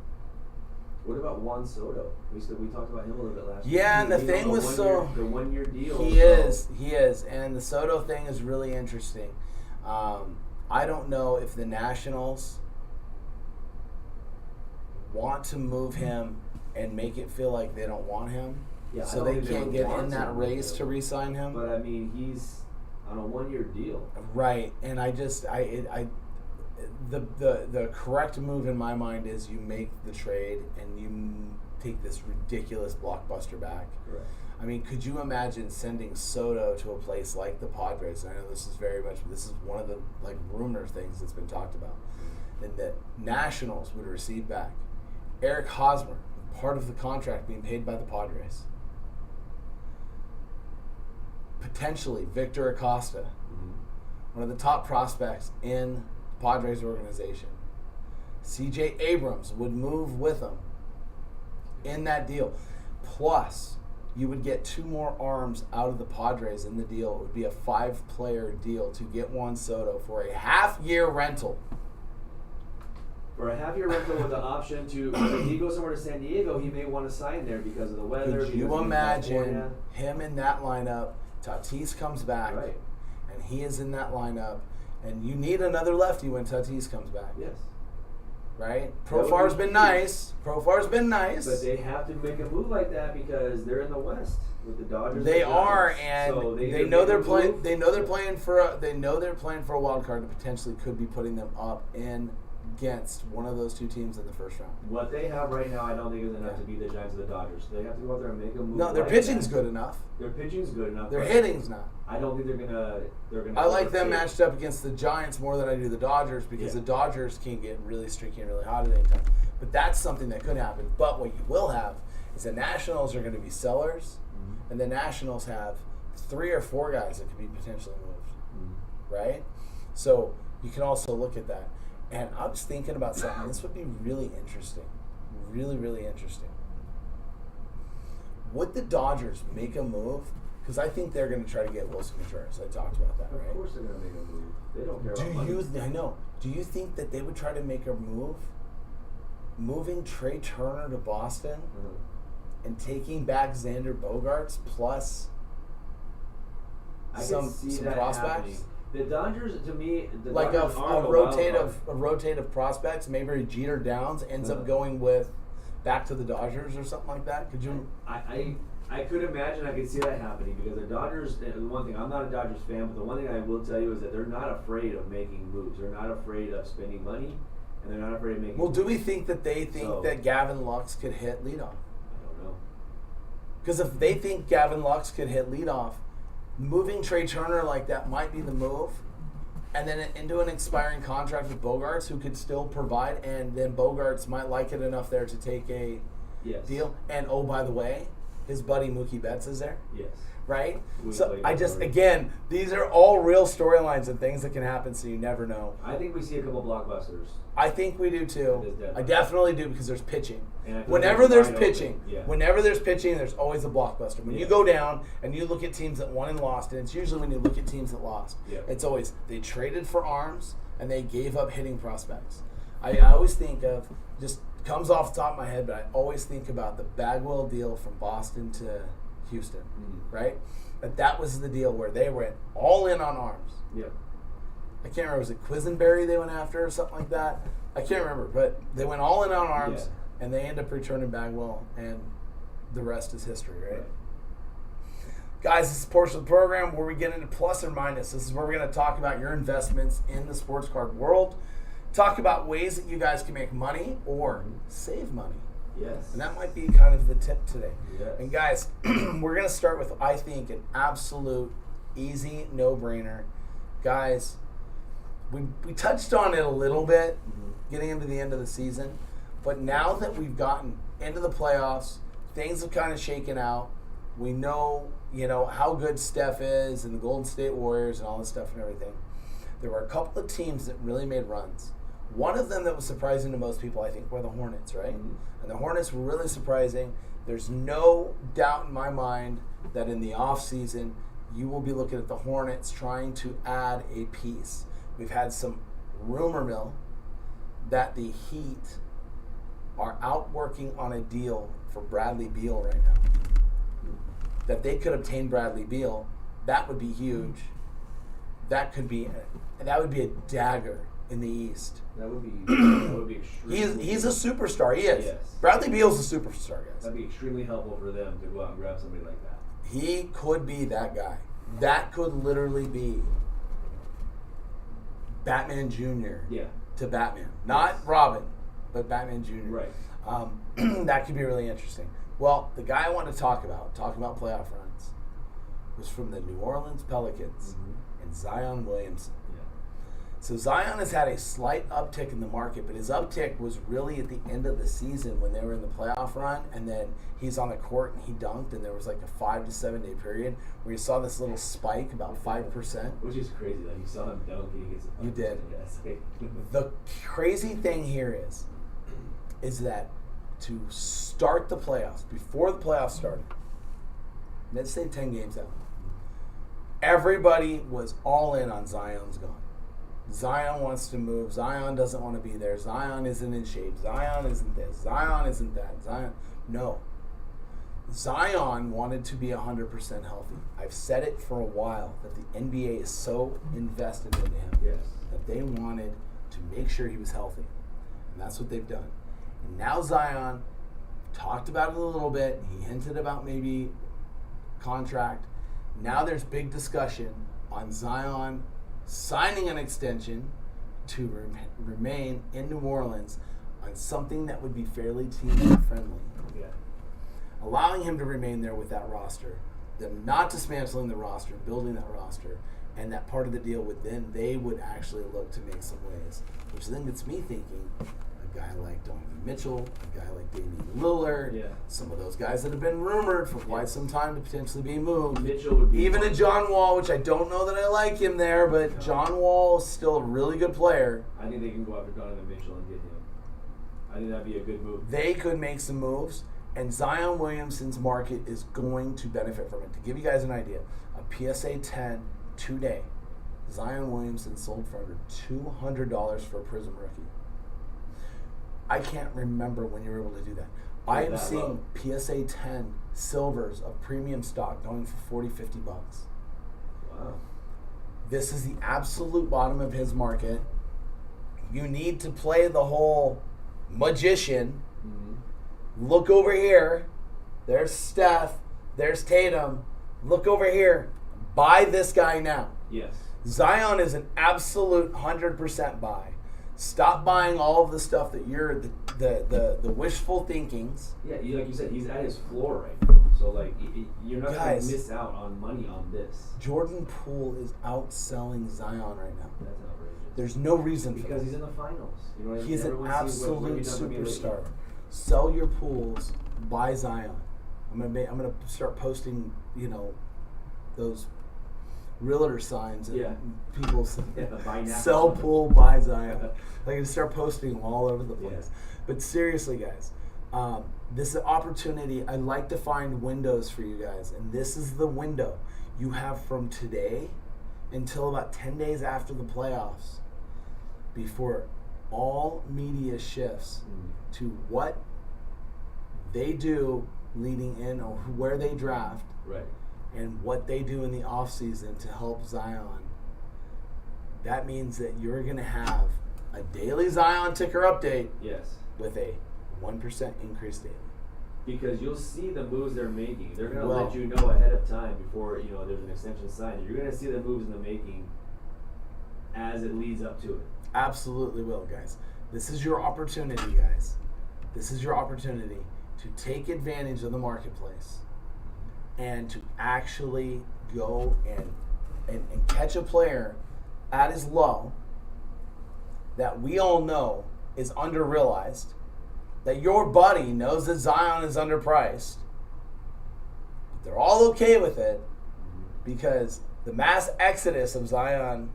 Speaker 3: What about Juan Soto? We talked about him a little bit last week.
Speaker 2: Yeah, and the thing with
Speaker 3: the 1-year deal.
Speaker 2: He is. And the Soto thing is really interesting. I don't know if the Nationals want to move him and make it feel like they don't want him.
Speaker 3: Yeah,
Speaker 2: So
Speaker 3: I
Speaker 2: they
Speaker 3: don't think
Speaker 2: can't
Speaker 3: would
Speaker 2: get
Speaker 3: want
Speaker 2: in
Speaker 3: to
Speaker 2: that
Speaker 3: move
Speaker 2: race
Speaker 3: him.
Speaker 2: to re-sign him.
Speaker 3: But I mean, he's on a 1-year deal.
Speaker 2: Right, and the correct move in my mind is you make the trade and you take this ridiculous blockbuster back.
Speaker 3: Correct.
Speaker 2: I mean, could you imagine sending Soto to a place like the Padres? And I know this is one of the rumor things that's been talked about. And that Nationals would receive back Eric Hosmer, part of the contract being paid by the Padres. Potentially Victor Acosta, one of the top prospects in the Padres organization. C.J. Abrams would move with them in that deal. Plus, you would get 2 more arms out of the Padres in the deal. It would be a 5-player deal to get Juan Soto for a half-year rental.
Speaker 3: For a half-year rental with the option to, if he goes somewhere to San Diego, he may want to sign there because of the weather.
Speaker 2: Could you
Speaker 3: because he's in
Speaker 2: imagine
Speaker 3: California.
Speaker 2: him in that lineup? Tatis comes back,
Speaker 3: Right.
Speaker 2: and he is in that lineup. And you need another lefty when Tatis comes back,
Speaker 3: Yes.
Speaker 2: right?
Speaker 3: That would
Speaker 2: Profar's
Speaker 3: be
Speaker 2: been
Speaker 3: huge.
Speaker 2: nice. Profar's been nice.
Speaker 3: But they have to make a move like that because they're in the West with the Dodgers.
Speaker 2: They
Speaker 3: and the
Speaker 2: are,
Speaker 3: Giants.
Speaker 2: and
Speaker 3: So
Speaker 2: they
Speaker 3: either
Speaker 2: know
Speaker 3: make
Speaker 2: they're
Speaker 3: a
Speaker 2: playing.
Speaker 3: move-
Speaker 2: They know they're playing for. They know they're playing for a wild card that potentially could be putting them up in against one of those two teams in the first round.
Speaker 3: What they have right now, I don't think is enough to beat the Giants or the Dodgers. They have to go out there and make a move.
Speaker 2: No, their pitching's good enough.
Speaker 3: Their pitching's good enough.
Speaker 2: Their hitting's not.
Speaker 3: I don't think they're gonna.
Speaker 2: I like them matched up against the Giants more than I do the Dodgers because
Speaker 3: Yeah.
Speaker 2: the Dodgers can get really streaky and really hot at any time. But that's something that could happen. But what you will have is the Nationals are going to be sellers, and the Nationals have 3 or 4 guys that could be potentially moved, right? So you can also look at that. And I was thinking about something. This would be really interesting. Really, really interesting. Would the Dodgers make a move? Because I think they're going to try to get Wilson Contreras. I talked about that, right?
Speaker 3: Of course they're going to make a move. They don't care about money.
Speaker 2: I know. Do you think that they would try to make a move? Moving Trey Turner to Boston and taking back Xander Bogaerts plus some prospects?
Speaker 3: Happening. The Dodgers, to me,
Speaker 2: like
Speaker 3: Dodgers
Speaker 2: a
Speaker 3: aren't
Speaker 2: rotative prospects. Maybe Jeter Downs ends up going back to the Dodgers or something like that. Could you?
Speaker 3: I could imagine. I could see that happening because the Dodgers. The one thing, I'm not a Dodgers fan, but the one thing I will tell you is that they're not afraid of making moves. They're not afraid of spending money, and they're not afraid of making.
Speaker 2: Well,
Speaker 3: moves.
Speaker 2: do we think that they think that Gavin Lux could hit leadoff?
Speaker 3: I don't know.
Speaker 2: Because if they think Gavin Lux could hit leadoff, moving Trey Turner like that might be the move, and then into an expiring contract with Bogaerts, who could still provide, and then Bogaerts might like it enough there to take a deal. And oh, by the way, his buddy Mookie Betts is there.
Speaker 3: Yes.
Speaker 2: Right? So again, these are all real storylines and things that can happen, so you never know.
Speaker 3: I think we see a couple blockbusters.
Speaker 2: I think we do too. I definitely do because there's pitching.
Speaker 3: Whenever
Speaker 2: there's pitching, there's always a blockbuster. When you go down and you look at teams that won and lost, and it's usually when you look at teams that lost, it's always they traded for arms and they gave up hitting prospects. I always think of, just comes off the top of my head, but I always think about the Bagwell deal from Boston to Houston, right? That was the deal where they went all in on arms.
Speaker 3: Yep.
Speaker 2: I can't remember, was it Quisenberry they went after or something like that? I can't remember, but they went all in on arms, and they end up returning Bagwell, and the rest is history, right? Guys, this is a portion of the program where we get into plus or minus. This is where we're going to talk about your investments in the sports card world, talk about ways that you guys can make money or save money.
Speaker 3: Yes.
Speaker 2: And that might be kind of the tip today.
Speaker 3: Yes.
Speaker 2: And guys, we're going to start with, I think, an absolute easy no-brainer. Guys, we touched on it a little bit getting into the end of the season, but now that we've gotten into the playoffs, things have kind of shaken out. We know, how good Steph is and the Golden State Warriors and all this stuff and everything. There were a couple of teams that really made runs. One of them that was surprising to most people, I think, were the Hornets, right? And the Hornets were really surprising. There's no doubt in my mind that in the offseason, you will be looking at the Hornets trying to add a piece. We've had some rumor mill that the Heat are out working on a deal for Bradley Beal right now. That they could obtain Bradley Beal. That would be huge. That would be a dagger in the East.
Speaker 3: That would be extremely.
Speaker 2: He's a superstar. He is.
Speaker 3: Yes.
Speaker 2: Bradley Beal's a superstar, guys.
Speaker 3: That'd be extremely helpful for them to go out and grab somebody like that.
Speaker 2: He could be that guy. That could literally be Batman Jr. To Batman. Not Robin, but Batman Jr.
Speaker 3: Right.
Speaker 2: That could be really interesting. Well, the guy I want to talking about playoff runs, was from the New Orleans Pelicans and Zion Williamson. So Zion has had a slight uptick in the market, but his uptick was really at the end of the season when they were in the playoff run, and then he's on the court and he dunked, and there was like a 5 to 7 day period where you saw this little spike, about 5%.
Speaker 3: Which is crazy. Like you saw him dunk and he gets
Speaker 2: You did.
Speaker 3: Yes.
Speaker 2: The crazy thing here is that to start the playoffs, before the playoffs started, let's say 10 games out, everybody was all in on Zion's gone. Zion wants to move. Zion doesn't want to be there. Zion isn't in shape. Zion isn't this. Zion isn't that. No. Zion wanted to be 100% healthy. I've said it for a while that the NBA is so invested into him that they wanted to make sure he was healthy. And that's what they've done. And now Zion talked about it a little bit. He hinted about maybe contract. Now there's big discussion on Zion signing an extension to remain in New Orleans on something that would be fairly team friendly.
Speaker 3: Yeah.
Speaker 2: Allowing him to remain there with that roster, them not dismantling the roster, building that roster, and that part of the deal would then they would actually look to make some waves, which then gets me thinking a guy like Donovan Mitchell, a guy like Damian Lillard, some of those guys that have been rumored for quite some time to potentially be moved.
Speaker 3: Mitchell would be
Speaker 2: even a John Wall, which I don't know that I like him there, but John Wall is still a really good player.
Speaker 3: I think they can go after Donovan Mitchell and get him. I think that'd be a good move.
Speaker 2: They could make some moves, and Zion Williamson's market is going to benefit from it. To give you guys an idea, a PSA 10 today, Zion Williamson sold for under $200 for a Prism rookie. I can't remember when you were able to do that. I am seeing PSA 10 silvers of premium stock going for 40, 50 bucks.
Speaker 3: Wow.
Speaker 2: This is the absolute bottom of his market. You need to play the whole magician. Mm-hmm. Look over here. There's Steph. There's Tatum. Look over here. Buy this guy now.
Speaker 3: Yes. Zion
Speaker 2: is an absolute 100% buy. Stop buying all of the stuff that you're the wishful thinkings.
Speaker 3: Yeah, like you said, he's at his floor right now. So like, you're not going to miss out on money on this.
Speaker 2: Jordan Poole is outselling Zion right now.
Speaker 3: That's outrageous.
Speaker 2: There's no reason
Speaker 3: because
Speaker 2: for that.
Speaker 3: he's in the finals. You know what I mean?
Speaker 2: He's an absolute superstar. Sell your pools, buy Zion. I'm gonna start posting, those realtor signs and people sell pool, buy Zion. Like, I start posting them all over the place. Yeah. But seriously, guys, this is an opportunity. I like to find windows for you guys, and this is the window you have from today until about 10 days after the playoffs before all media shifts to what they do leading in or where they draft.
Speaker 3: Right.
Speaker 2: And what they do in the offseason to help Zion. That means that you're going to have a daily Zion ticker update.
Speaker 3: Yes.
Speaker 2: With a 1% increase daily.
Speaker 3: Because you'll see the moves they're making. They're going to let you know ahead of time before there's an extension signed. You're going to see the moves in the making as it leads up to it.
Speaker 2: Absolutely will, guys. This is your opportunity, guys. This is your opportunity to take advantage of the marketplace and to actually go and catch a player at his low that we all know is underrealized, that your buddy knows that Zion is underpriced. But they're all okay with it because the mass exodus of Zion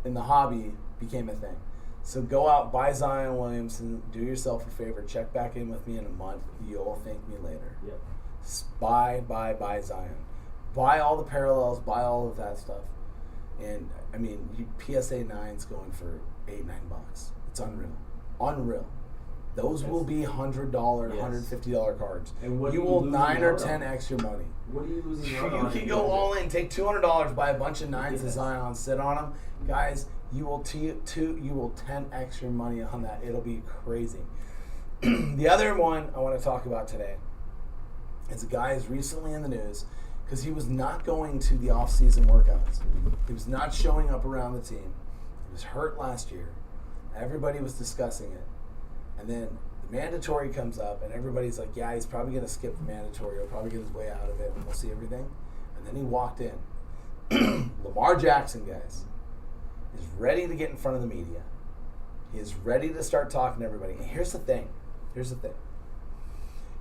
Speaker 2: in the hobby became a thing. So go out, buy Zion Williamson, do yourself a favor, check back in with me in a month. You'll thank me later.
Speaker 3: Yep.
Speaker 2: Buy Zion. Buy all the parallels, buy all of that stuff. And, I mean, PSA 9's going for $8-9. It's unreal. Those will be $100, $150 cards. And what you will 9 or 10x your money.
Speaker 3: What are you losing out on?
Speaker 2: You can go all in, take $200, buy a bunch of 9s of Zion, sit on them. Guys, you will 10x your money on that. It'll be crazy. The other one I want to talk about today is a guy who's recently in the news because he was not going to the off-season workouts. He was not showing up around the team. He was hurt last year. Everybody was discussing it. And then the mandatory comes up, and everybody's like, yeah, he's probably going to skip the mandatory. He'll probably get his way out of it, and we'll see everything. And then he walked in. Lamar Jackson, guys, is ready to get in front of the media. He is ready to start talking to everybody. And here's the thing.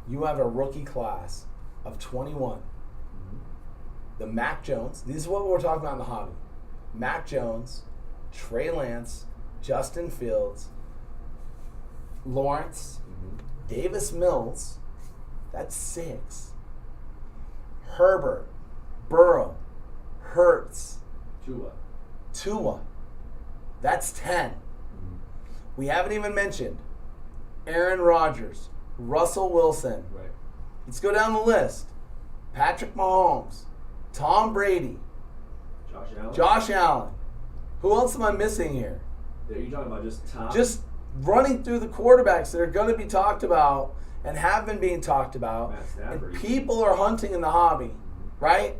Speaker 2: You have a rookie class of 21. The Mac Jones, this is what we're talking about in the hobby. Mac Jones, Trey Lance, Justin Fields, Lawrence, Davis Mills, that's 6. Herbert, Burrow, Hurts, Tua, that's 10. We haven't even mentioned Aaron Rodgers, Russell Wilson.
Speaker 3: Right.
Speaker 2: Let's go down the list. Patrick Mahomes, Tom Brady, Josh Allen. Who else am I missing here?
Speaker 3: Are you talking about just top?
Speaker 2: Just running through the quarterbacks that are going to be talked about and have been being talked about. And people are hunting in the hobby, right?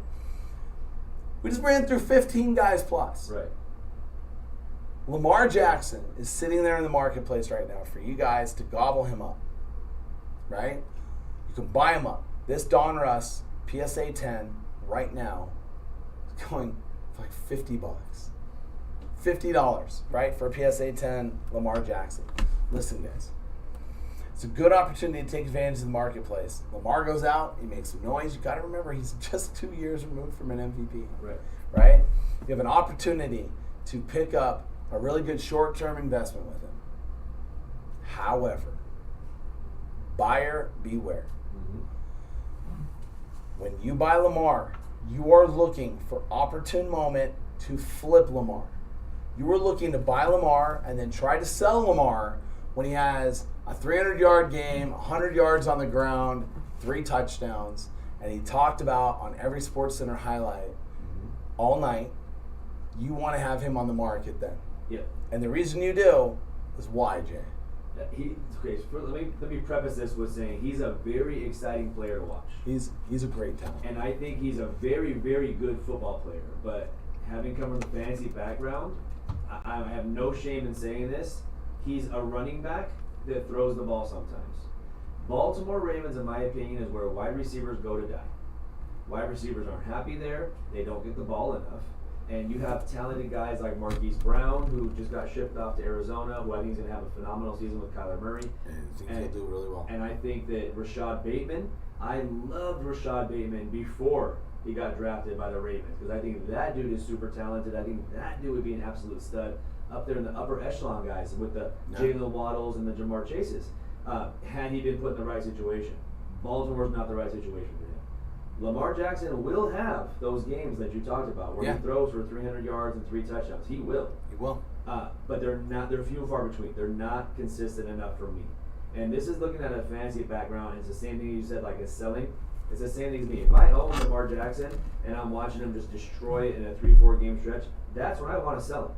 Speaker 2: We just ran through 15 guys plus.
Speaker 3: Right.
Speaker 2: Lamar Jackson is sitting there in the marketplace right now for you guys to gobble him up, right? You can buy him up. This Don Russ PSA 10 right now is going for like $50. $50, right, for a PSA 10 Lamar Jackson. Listen, guys. It's a good opportunity to take advantage of the marketplace. Lamar goes out, he makes some noise. You got to remember, he's just 2 years removed from an MVP. Right? You have an opportunity to pick up a really good short-term investment with him. However, buyer beware. When you buy Lamar, you are looking for opportune moment to flip Lamar. You are looking to buy Lamar and then try to sell Lamar when he has a 300-yard game, 100 yards on the ground, 3 touchdowns, and he talked about on every SportsCenter highlight all night. You want to have him on the market then.
Speaker 3: Yeah.
Speaker 2: And the reason you do is why, Jay?
Speaker 3: Let me preface this with saying he's a very exciting player to watch.
Speaker 2: He's a great talent.
Speaker 3: And I think he's a very, very good football player. But having come from a fantasy background, I have no shame in saying this. He's a running back that throws the ball sometimes. Baltimore Ravens, in my opinion, is where wide receivers go to die. Wide receivers aren't happy there. They don't get the ball enough. And you have talented guys like Marquise Brown, who just got shipped off to Arizona, who I think is going to have a phenomenal season with Kyler Murray.
Speaker 2: And I think he'll do really well.
Speaker 3: And I think that Rashad Bateman, I loved Rashad Bateman before he got drafted by the Ravens, because I think that dude is super talented. I think that dude would be an absolute stud up there in the upper echelon guys with the Jalen Waddles and the Jamar Chases, had he been put in the right situation. Baltimore's not the right situation for him. Lamar Jackson will have those games that you talked about where he throws for 300 yards and 3 touchdowns. He will.
Speaker 2: He will.
Speaker 3: But they're few and far between. They're not consistent enough for me. And this is looking at a fantasy background. It's the same thing you said, like it's selling. It's the same thing as me. If I own Lamar Jackson and I'm watching him just destroy it in a 3-4 game stretch, that's when I want to sell him.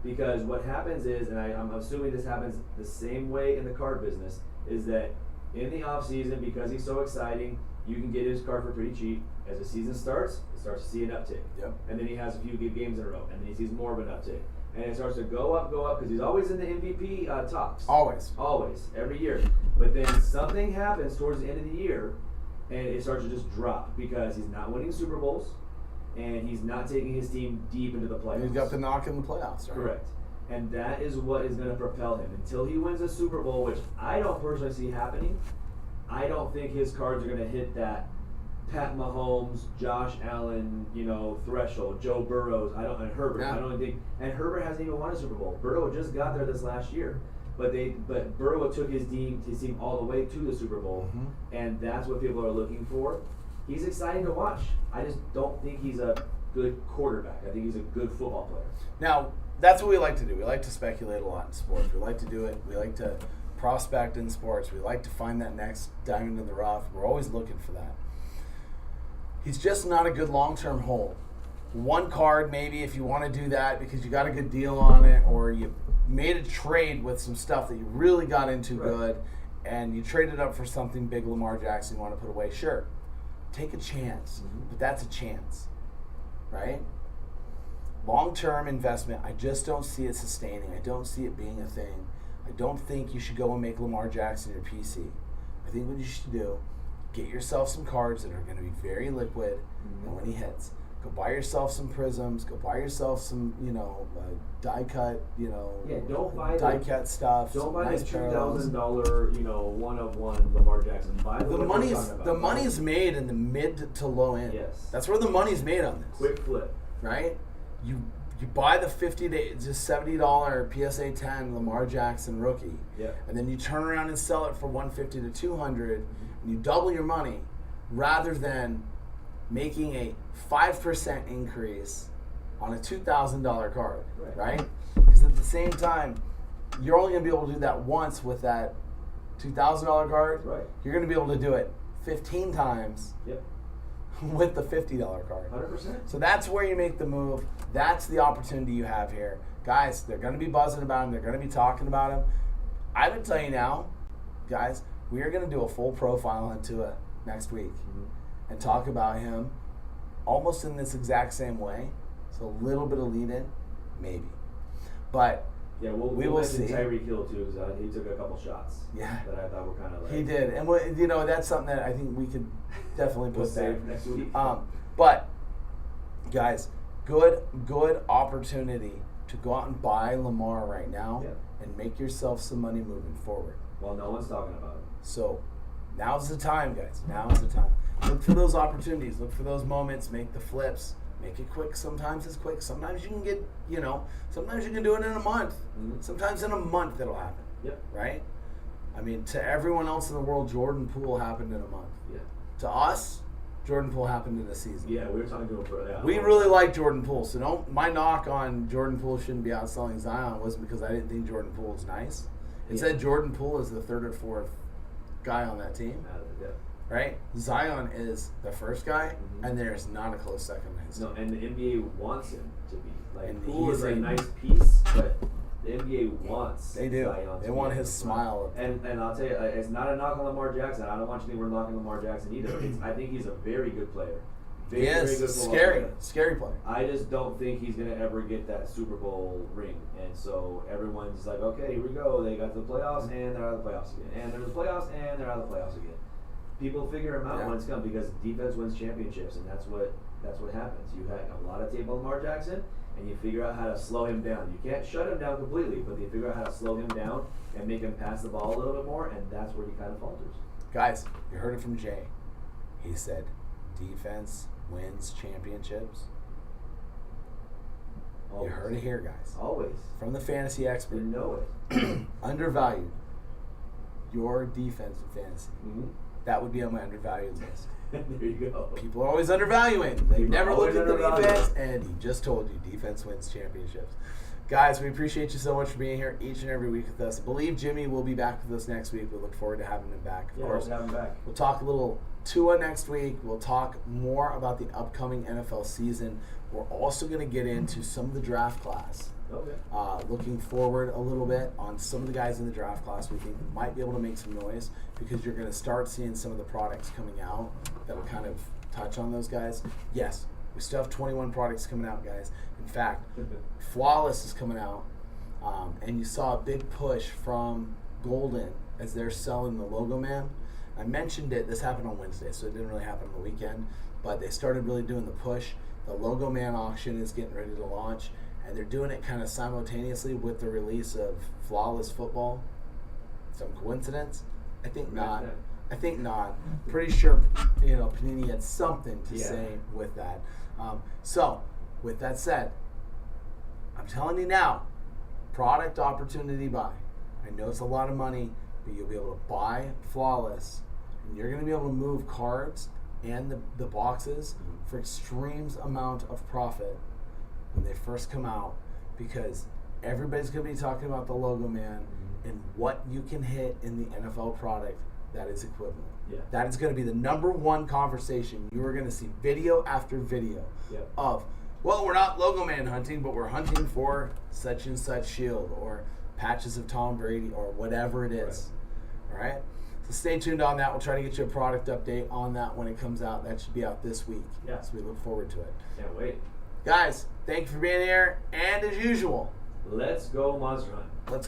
Speaker 3: Because what happens is, and I'm assuming this happens the same way in the card business, is that in the offseason, because he's so exciting, you can get his card for pretty cheap. As the season starts, it starts to see an uptick.
Speaker 2: Yep.
Speaker 3: And then he has a few good games in a row, and then he sees more of an uptick. And it starts to go up, because he's always in the MVP talks. Always, every year. But then something happens towards the end of the year, and it starts to just drop because he's not winning Super Bowls, and he's not taking his team deep into the playoffs.
Speaker 2: He's got the knock in the playoffs, right?
Speaker 3: Correct. And that is what is going to propel him. Until he wins a Super Bowl, which I don't personally see happening, I don't think his cards are going to hit that Pat Mahomes, Josh Allen, threshold. Joe Burrows, and Herbert.
Speaker 2: Yeah.
Speaker 3: I don't think, and Herbert hasn't even won a Super Bowl. Burrow just got there this last year, but Burrow took his team all the way to the Super Bowl, and that's what people are looking for. He's exciting to watch. I just don't think he's a good quarterback. I think he's a good football player.
Speaker 2: Now, that's what we like to do. We like to speculate a lot in sports. We like to do it. We like to prospect in sports. We like to find that next diamond in the rough. We're always looking for that. He's just not a good long-term hold. One card, maybe, if you want to do that because you got a good deal on it, or you made a trade with some stuff that you really got into good, and you traded up for something big, Lamar Jackson, you want to put away. Sure, take a chance, but that's a chance, right? Long-term investment, I just don't see it sustaining. I don't see it being a thing. I don't think you should go and make Lamar Jackson your PC. I think what you should do, get yourself some cards that are going to be very liquid, and when he hits, go buy yourself some prisms, go buy yourself some, die cut,
Speaker 3: don't buy
Speaker 2: die cut stuff.
Speaker 3: Don't buy
Speaker 2: nice
Speaker 3: the $2,000, one-of-one Lamar Jackson. Buy
Speaker 2: the money's made in the mid to low end.
Speaker 3: Yes.
Speaker 2: That's where the money's made on this.
Speaker 3: Quick flip.
Speaker 2: Right? You buy the $50 to $70 PSA 10 Lamar Jackson rookie, and then you turn around and sell it for $150 to $200, and you double your money, rather than making a 5% increase on a $2,000 card, right? Because at the same time, you're only going to be able to do that once with that $2,000 card.
Speaker 3: Right.
Speaker 2: You're going to be able to do it 15 times. With the $50 card.
Speaker 3: 100%.
Speaker 2: So that's where you make the move. That's the opportunity you have here. Guys, they're going to be buzzing about him. They're going to be talking about him. I would tell you now, guys, we are going to do a full profile on Tua next week and talk about him almost in this exact same way. So a little bit of lead in, maybe. But
Speaker 3: Yeah,
Speaker 2: we
Speaker 3: we'll
Speaker 2: will
Speaker 3: mention
Speaker 2: see.
Speaker 3: Tyreek Hill too, because he took a couple shots.
Speaker 2: Yeah.
Speaker 3: That I thought were kind of like.
Speaker 2: He did, and that's something that I think we could definitely
Speaker 3: We'll
Speaker 2: put there.
Speaker 3: save next week.
Speaker 2: But guys, good opportunity to go out and buy Lamar right now and make yourself some money moving forward.
Speaker 3: Well, no one's talking about it.
Speaker 2: So now's the time, guys. Now's the time. Look for those opportunities. Look for those moments. Make the flips. Make it quick. Sometimes it's quick. Sometimes you can get, sometimes you can do it in a month.
Speaker 3: Mm-hmm.
Speaker 2: Sometimes in a month it'll happen.
Speaker 3: Yep.
Speaker 2: Right? I mean, to everyone else in the world, Jordan Poole happened in a month.
Speaker 3: Yeah.
Speaker 2: To us, Jordan Poole happened in a season.
Speaker 3: Yeah, we were talking to him for that.
Speaker 2: We really like Jordan Poole, so my knock on Jordan Poole shouldn't be outselling Zion wasn't because I didn't think Jordan Poole was nice. It said Jordan Poole is the third or fourth guy on that team, right? Zion is the first guy, and there's not a close second to his
Speaker 3: No,
Speaker 2: team.
Speaker 3: and the NBA wants him to be. Like,
Speaker 2: And
Speaker 3: Poole
Speaker 2: he's
Speaker 3: is a
Speaker 2: a-
Speaker 3: nice piece, but the NBA wants
Speaker 2: They do.
Speaker 3: Zion to
Speaker 2: They
Speaker 3: be
Speaker 2: want
Speaker 3: on
Speaker 2: his
Speaker 3: the front.
Speaker 2: smile.
Speaker 3: And I'll tell you, it's not a knock on Lamar Jackson. I don't want you to think we're knocking Lamar Jackson either. I think he's a very good player.
Speaker 2: He
Speaker 3: Very, very
Speaker 2: is
Speaker 3: good football
Speaker 2: scary,
Speaker 3: player.
Speaker 2: scary player.
Speaker 3: I just don't think he's going to ever get that Super Bowl ring. And so everyone's like, okay, here we go. They got to the playoffs, and they're out of the playoffs again. And they're in the playoffs, and they're out of the playoffs again. People figure him out when it's come because defense wins championships, and that's what happens. You had a lot of tape on Lamar Jackson, and you figure out how to slow him down. You can't shut him down completely, but you figure out how to slow him down and make him pass the ball a little bit more, and that's where he kind of falters.
Speaker 2: Guys, you heard it from Jay. He said, defense wins championships.
Speaker 3: Always.
Speaker 2: You heard it here, guys.
Speaker 3: Always.
Speaker 2: From the fantasy expert.
Speaker 3: You know it.
Speaker 2: Undervalued your defense in fantasy.
Speaker 3: Mm-hmm.
Speaker 2: That would be on my undervalued list.
Speaker 3: There you go.
Speaker 2: People are always undervaluing. They
Speaker 3: People
Speaker 2: never
Speaker 3: always
Speaker 2: look at the
Speaker 3: undervalue.
Speaker 2: defense, and he just told you defense wins championships. Guys, we appreciate you so much for being here each and every week with us. I believe Jimmy will be back with us next week. We look forward to having him back. Of course,
Speaker 3: we'll have him back.
Speaker 2: we'll talk a little Tua next week. We'll talk more about the upcoming NFL season. We're also going to get into some of the draft class.
Speaker 3: Okay.
Speaker 2: Looking forward a little bit on some of the guys in the draft class we think might be able to make some noise because you're going to start seeing some of the products coming out that will kind of touch on those guys. Yes, we still have 21 products coming out, guys. In fact, Flawless is coming out, and you saw a big push from Golden as they're selling the Logo Man. I mentioned it. This happened on Wednesday, so it didn't really happen on the weekend, but they started really doing the push. The Logo Man auction is getting ready to launch, and they're doing it kind of simultaneously with the release of Flawless Football. Some coincidence? I think not. I think not. Pretty sure, Panini had something to say with that. So, with that said, I'm telling you now, product opportunity buy. I know it's a lot of money, but you'll be able to buy Flawless, and you're going to be able to move cards and the boxes for extremes amount of profit when they first come out, because everybody's going to be talking about the Logo Man and what you can hit in the NFL product that is equivalent.
Speaker 3: Yeah.
Speaker 2: That is going to be the number one conversation. You are going to see video after video of, well, we're not Logo Man hunting, but we're hunting for such and such shield or patches of Tom Brady or whatever it is. All right? So stay tuned on that. We'll try to get you a product update on that when it comes out. That should be out this week.
Speaker 3: Yeah.
Speaker 2: So we look forward to it.
Speaker 3: Can't wait.
Speaker 2: Guys, thank you for being here. And as usual,
Speaker 3: Let's go Monster Hunt.
Speaker 2: let's